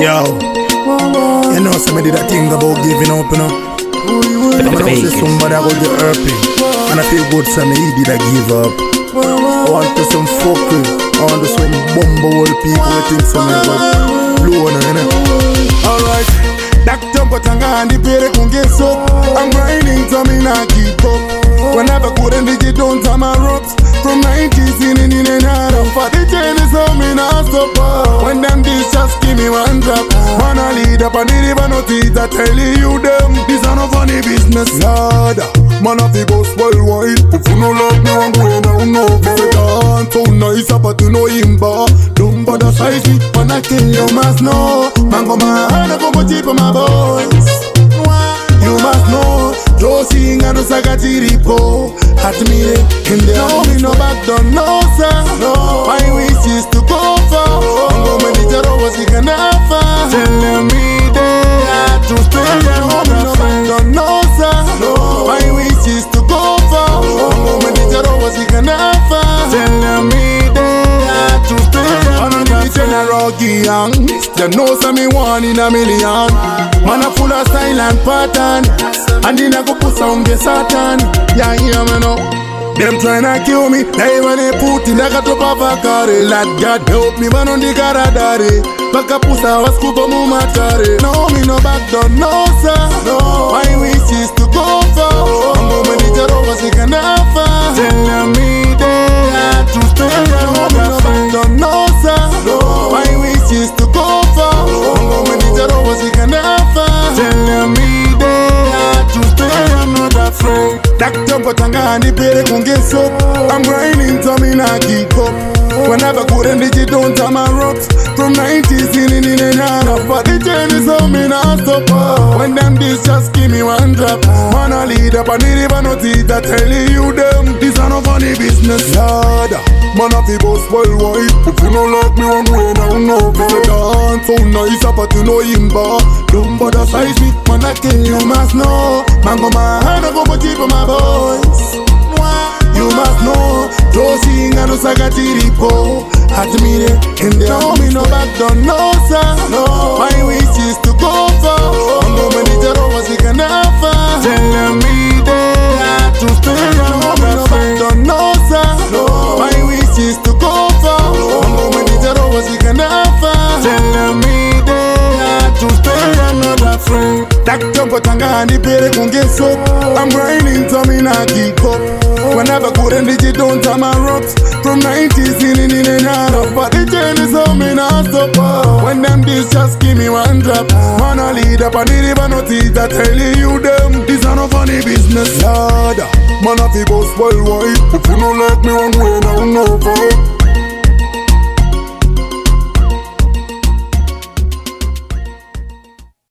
Yo, you know somebody that think about giving up, you know. I'm gonna see somebody that go get happy, and I feel good, so me did I give up. I want to some fuckery, I want to some bumble people who think something about blue on, you know. Alright, that jump at Tanga and the pere kunge so I'm grinding to me not keep up. Whenever good and digit don't tell my ropes. From 90s in and out of for the chain is on me not stop. When them this just give me one drop. Wanna lead up and the river no teeth I tell you them. This are no funny business. Lord, man of the boss worldwide. If you no love me I'm going down no. If you dance so nice but you know him bar. Don't bother size me when I kill you must know. Man go my hand I go put cheap on my boys. You must know, Josie and the Sagatiripo had me in the army, no back down, no sir. No, my wish is to go far. I'm going to the was he can never tell me they had to stay. No back down, no sir. No, my wish is to go far. I'm going to the was he can never tell me they had to stay. I'm the general young, you know some me one in a million. Man a full of style and pattern, and then I go put some get Satan. Yeah, yeah, man, no. Them tryna kill me, they when they put in, I got to papa carry. Lad God help me, man on the garadari. Baka pusa was kubo mumatari. No, me no back down, no sir. No, my wish is to go far. I'm going to the was he can never tell me they had to stay. No, me no back down, no sir. No, my wish is to go far. I'm going to the was he can never tell me they had to stay. I'm not afraid. That jump at Tanga and the pere kunge so I'm grinding to me not keep up. Whenever good and digit don't tell my ropes. From 90s in and out of but the chain is on me not stop. When them this just give me one drop. Wanna lead up and the river no teeth I tell you them. This are no funny business. Lord, man of the boss worldwide. If you no like me I'm going down no. If you dance so nice but you know him bar. Don't bother size me when I kill you must know. Man go my hand I go put cheap on my boys. You must know, Josie and the Sagatiripo had me there in the army, no back down, no sir. No, my wish is to go far. I'm going to the was he can never tell me they had to stay. No, back down, no sir. No, my wish is to go far. I'm going to the was he can never tell me they had to stay. I'm not afraid. That jump at Tanga and the pere kunge so I'm grinding to me not keep up. Whenever good and digit don't tell my ropes. From 90s in and out of but the chain is on me not stop. When them this just give me one drop. Wanna lead up and the river no teeth I tell you them. This are no funny business. Lord, man of the boss worldwide. If you no like me I'm going down no.